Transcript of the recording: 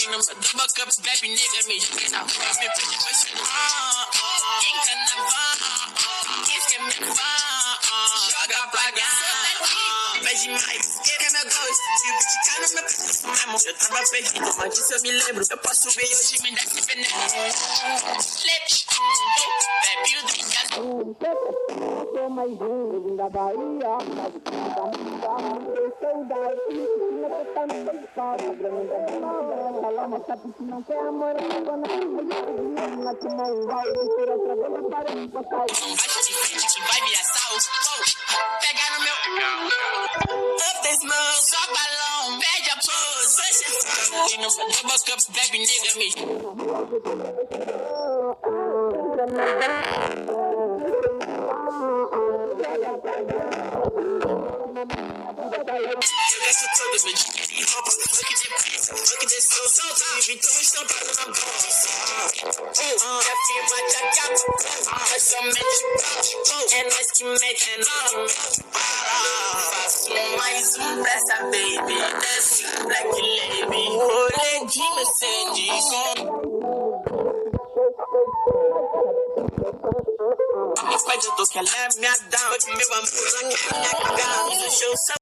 E no meu double cup, bebe nigga, me joguei na rua, me pedi pra ser em carnaval, isso que é meu fã, joga pra ganhar, beijo mais, querer meu gosto, vivo de cara no meu pescoço mesmo, eu tava perdido, mas disso eu me lembro, eu posso ver hoje, me dá esse veneno, bebe o drink, sou mais um da Bahia, mas saudade, piscina totalmente fora, grande da ela mostra que não quer amor, quando ela tomou um vai, tira outra vez, para de botar. Baixa de frente que vai me assar, pega no meu up this move, só balão, pede a pose, e no meu double cup, bebe nigga, me eu gasto todo meu dinheiro em roupa, fuck de pizza, fuck de soul, então estampado na bolsa. Já firma de acaba, mas somente é nós que mete, faço mais dessa baby, desce Black Label, rolê de Mercedes. Faz eu tô que ela é minha dama, meu amor, ela quer minha gama, no show